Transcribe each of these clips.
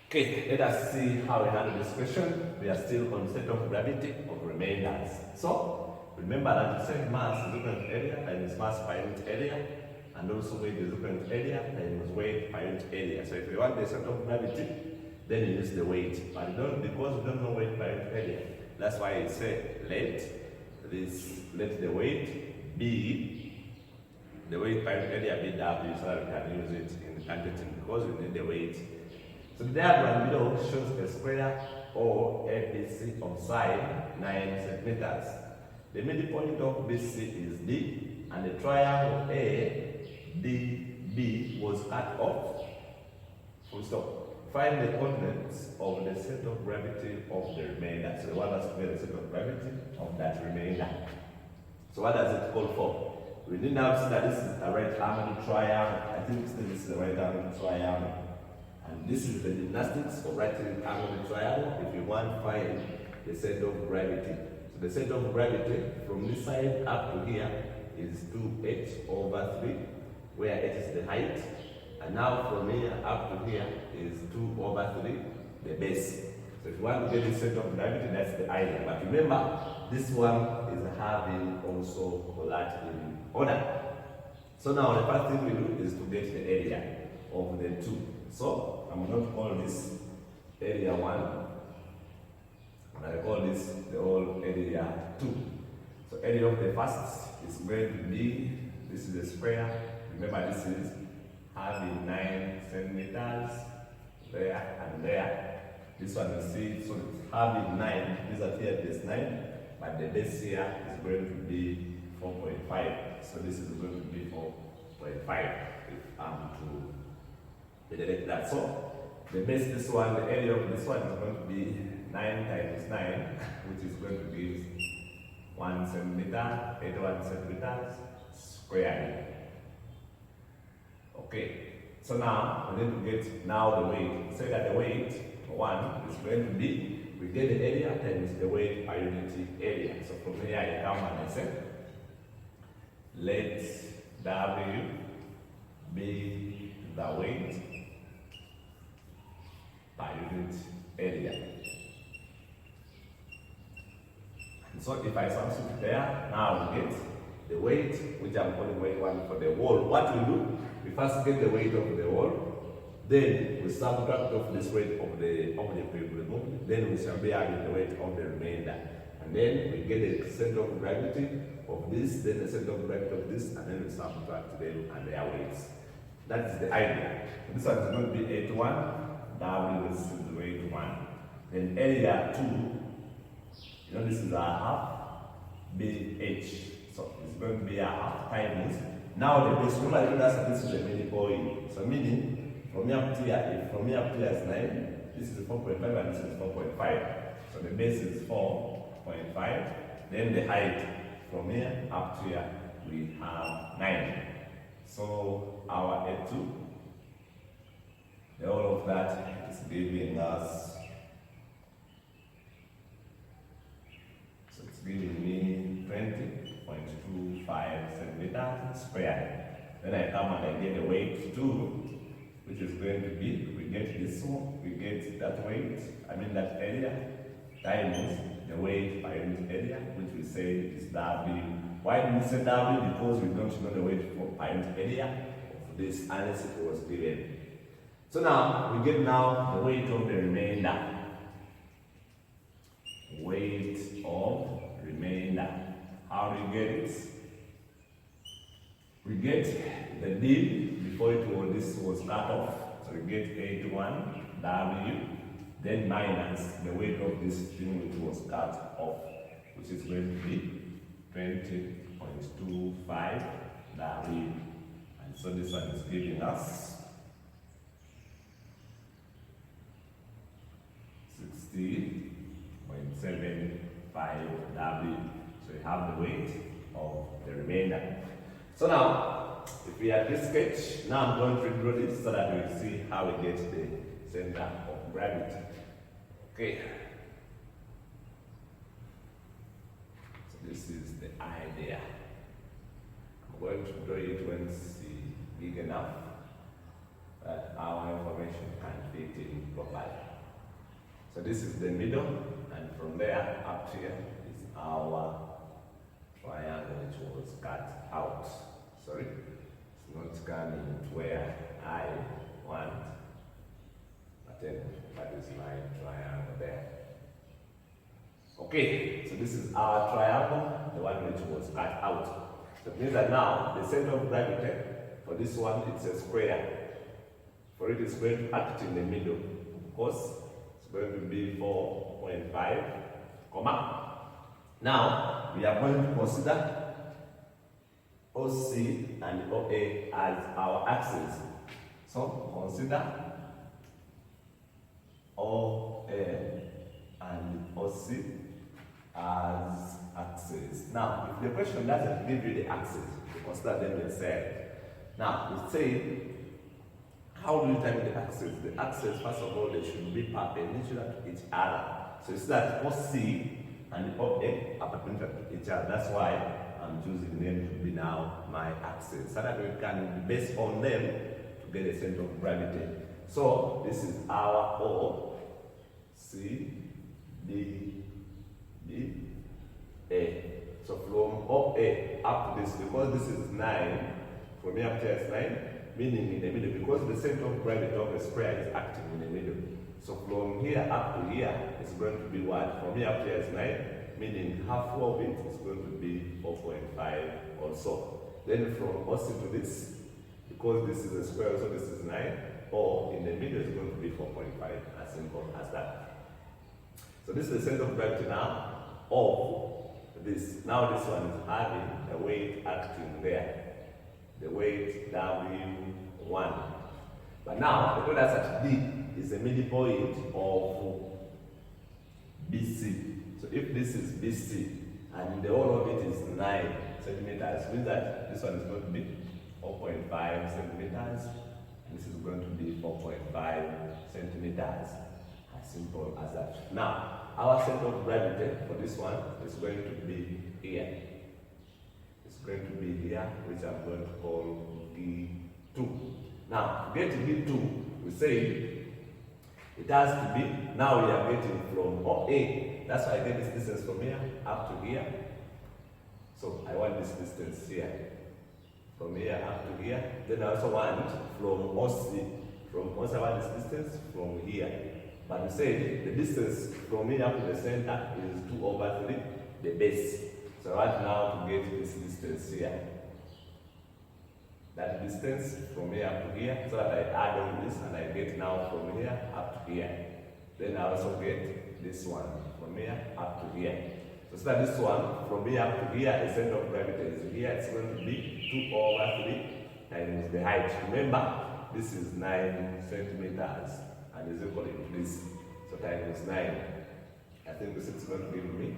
Okay, let us see how we handle this question. We are still on center of gravity of remainders. So, remember that we said mass is equal to area times mass per unit area, and also weight is equal to area times weight per unit area. So, if you want the center of gravity, then you use the weight. But because we don't know weight per unit area, that's why it said let the weight be the weight per unit area be W, so that we can use it in calculating because we need the weight. So the diagram below shows a square or ABC of side 9 centimeters. The midpoint of BC is D, and the triangle ADB was cut off. Full stop. Find the coordinates of the center of gravity of the remainder. So the one that's the center of gravity of that remainder. So what does it call for? We need now to see that this is a right angle triangle. I think this is the right angle triangle. And this is the gymnastics of writing angle triangle if you want to find the center of gravity. So the center of gravity from this side up to here is 2h over 3, where h is the height. And now from here up to here is 2 over 3, the base. So if you want to get the center of gravity, that's the idea. But remember, this one is having also that in order. So now the first thing we do is to get the area of the two. So I'm going to call this area 1, and I call this the whole area 2. So area of the first is going to be, this is a square. Remember, this is having 9 centimeters there and there. This one you see, so it's having 9. This up here is 9, but the base here is going to be 4.5. So this is going to be 4.5 if I'm to direct that. So the base, this one, the area of this one is going to be 9 times 9, which is going to be 1 centimeter, 81 centimeters squared. Okay, so now we need to get now the weight. Say that the weight 1 is going to be, we get the area times the weight per unit area. So from here I come and I say, let W be the weight per unit area. And so if I substitute there, now we get the weight, which I'm calling weight 1 for the wall. What we do, we first get the weight of the wall, then we subtract off this weight of the object we removed, then we shall be adding the weight of the remainder. And then we get the center of gravity of this, then the center of gravity of this, and then we subtract them and their weights. That is the idea. This one is going to be 81, W is the weight 1. Then area 2, this is a half, BH. So it's going to be a half times. Now the base, remember that this is the midpoint. So meaning, from here up to here, if from here up to here is 9, this is 4.5 and this is 4.5. So the base is 4.5. Then the height, from here up to here, we have 9. So our A2, the whole of that is giving us, so it's giving me 20.25 centimeters squared. Then I come and I get the weight 2, which is going to be, we get this one, we get that weight, that area, times the weight per unit area, which we say is W. Why do we say W? Because we don't know the weight for per unit area of this unless it was given. So now, we get now the weight of the remainder. Weight of remainder. How do we get it? We get the D before this was cut off. So we get 81 W, then minus the weight of this thing which was cut off, which is going to be 20.25 W. And so this one is giving us 60.75 W. So we have the weight of the remainder. So now, if we have this sketch, now I'm going to redraw this so that we see how we get the center of gravity. Okay. So this is the idea. I'm going to draw it when it's big enough that our information can fit in 5. So this is the middle, and from there up here is our triangle which was cut out. Sorry, it's not coming to where I want, but then that is my triangle there. Okay, so this is our triangle, the one which was cut out. So it means that now the center of gravity for this one, it's a square. For it, it's going to act in the middle. Of course, it's going to be 4.5, comma. Now, we are going to consider OC and OA as our axes. So, consider OA and OC as axes. Now, if the question doesn't give you the axes, you consider them instead. Now, we say, how do you time the axes? The axes, first of all, they should be perpendicular to each other. So you see that OC and OA are perpendicular to each other. That's why I'm choosing them to be now my axes, so that we can base on them to get a center of gravity. So this is our O, C, D, D, A. So from OA up to this, because this is 9, from here up to here is 9, meaning in the middle, because the center of gravity of a square is acting in the middle. So from here up to here is going to be what? From here up to here is 9, meaning half of it is going to be 4.5 also. Then from OC to this, because this is a square, so this is 9, or in the middle is going to be 4.5, as simple as that. So this is the center of gravity now of this. Now this one is having a weight acting there. The weight W1. But now, the told us that D is the midpoint of BC. So if this is BC and the whole of it is 9 centimeters, means that this one is going to be 4.5 centimeters, and this is going to be 4.5 centimeters. As simple as that. Now, our center of gravity for this one is going to be here. Going to be here, which I'm going to call E2. Now, to get to E2, we say it has to be, now we are getting from OA, that's why I get this distance from here up to here. So I want this distance here, from here up to here. Then I also want from OC, from OC I want this distance from here. But we say the distance from here up to the center is 2/3, the base. So I want now to get this distance here. That distance from here up to here, so that I add on this and I get now from here up to here. Then I also get this one from here up to here. So that this one from here up to here, the center of gravity is here. It's going to be 2/3 times the height. Remember, this is 9 centimeters and is equal to this. So times 9. I think this is going to give me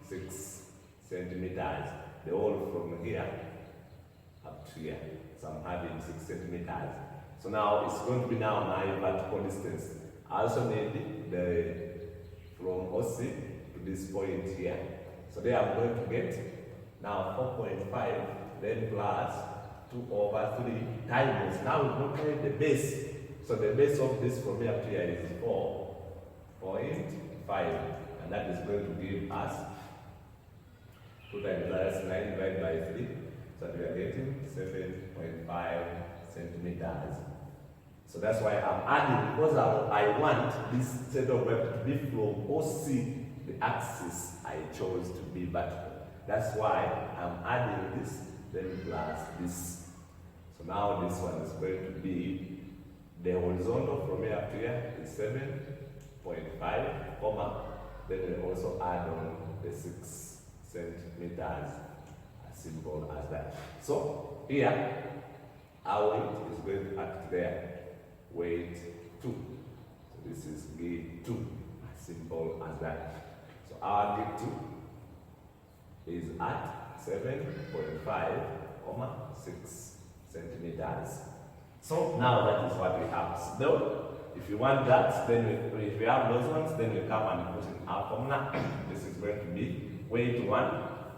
6 centimeters, the whole from here up to here. So I'm having 6 centimeters. So now it's going to be now my vertical distance. I also need the from OC to this point here. So there I'm going to get now 4.5, then plus 2/3 times. Now we multiply the base. So the base of this from here to here is 4.5, and that is going to give us 2 times that's 9 divided by 3, so we are getting 7.5 centimeters. So that's why I'm adding, because I want this center of gravity to be from OC, the axis I chose to be vertical. That's why I'm adding this, then plus this. So now this one is going to be the horizontal from here up to here is 7.5, comma, then we also add on the 6 centimeters, as simple as that. So here, our weight is going to act there. Weight 2. So this is gauge 2, as simple as that. So our gauge 2 is at 7.5, 6 centimeters. So now that is what we have. So if you want that, then if you have those ones, then we come and put in our formula. This is going to be weight 1.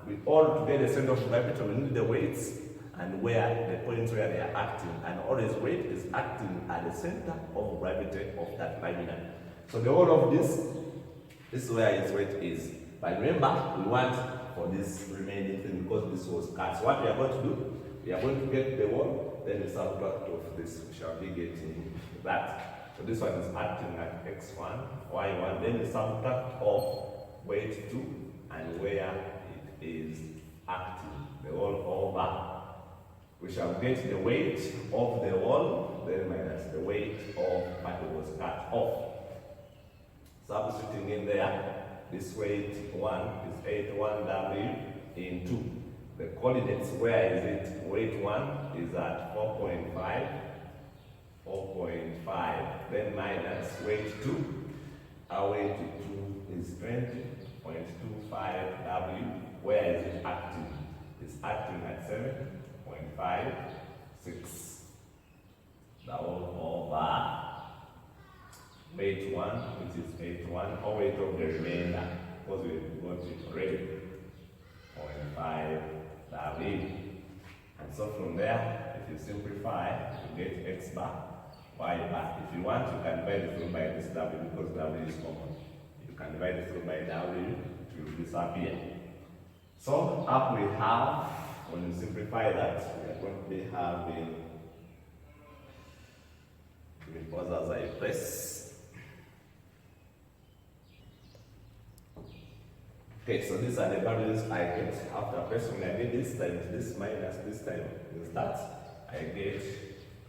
We all together center of gravity, we need the weights, and where the points where they are acting, and always weight is acting at the center of gravity of that laminar. So the whole of this is where its weight is. But remember, we want for this remaining thing, because this was cut. So what we are going to do, we are going to get the wall, then we subtract of this, we shall be getting that. So this one is acting at x1, y1, then we subtract off weight 2 and where it is acting, the wall over. We shall get the weight of the wall, then minus the weight of what was cut off. Substituting in there, this weight 1 is 81W into the coordinates. Where is it? Weight 1 is at 4.5, then minus weight 2. Our weight 2 is 20.25W. Where is it acting? It's acting at 7.56. Double over weight 1, which is 81, or weight of the remainder, because we got it already, 0.5W. And so from there, if you simplify, you get x bar, y bar. If you want, you can divide it through by this W, because W is common. You can divide it through by W, it will disappear. So up we have, when you simplify that, we are going to be having, pause as I press. Okay, so these are the values I get after pressing. I did this times this minus this time is that. I get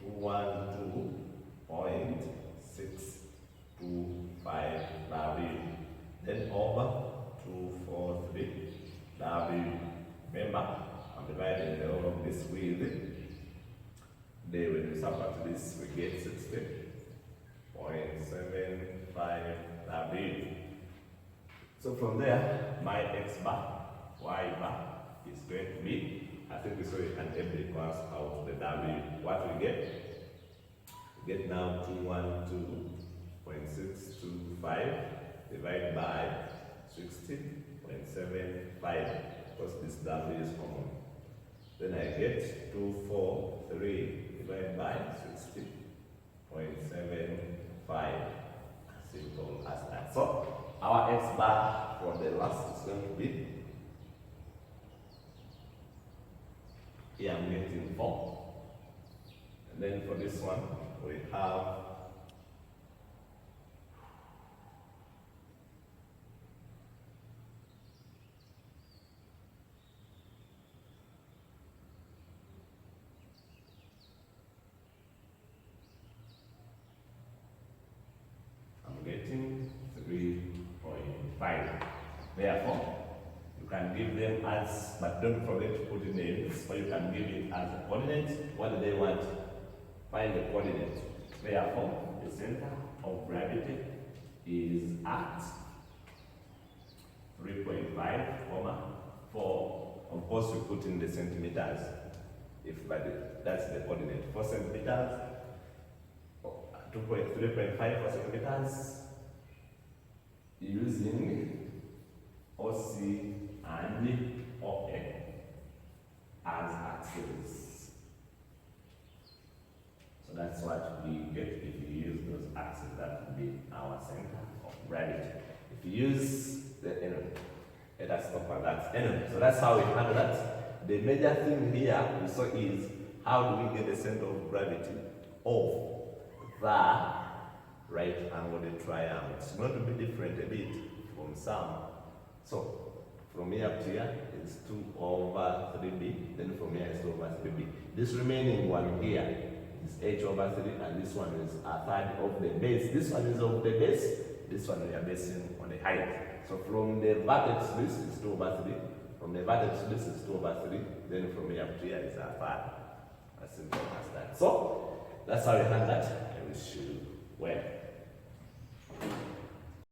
212.625 W. Then over 243 W. Remember, I'm dividing the whole of this with it. Then when we subtract this, we get 60.75 W. So from there, my x bar, y bar is going to be, I think this way you can able cross out the W. What we get? We get now 212.625 divided by 60.75, because this W is common. Then I get 243 divided by 60.75. Simple as that. So our x bar for the last is going to be, here I'm getting 4. And then for this one, we have getting 3.5. Therefore, you can give them as, but don't forget to put the names, or you can give it as a coordinate. What do they want? Find the coordinate. Therefore, the center of gravity is at 3.5, 4. Of course, we put in the centimeters. If that's the coordinate. 4 centimeters. 3.5 for centimeters, using OC and OA as axes. So that's what we get if you use those axes. That would be our center of gravity. If you use the enemy, let us stop at that enemy. So that's how we handle that. The major thing here we saw is how do we get the center of gravity of the right angled triangle. It's going to be different a bit from some. So from here up to here is 2 over 3b, then from here is 2 over 3b. This remaining one here is h over 3, and this one is a third of the base. This one is of the base, this one we are basing on the height. So from the vertex this is 2 over 3, from the vertex this is 2 over 3, then from here up to here is a third. As simple as that. So that's how we handle that. I wish you well.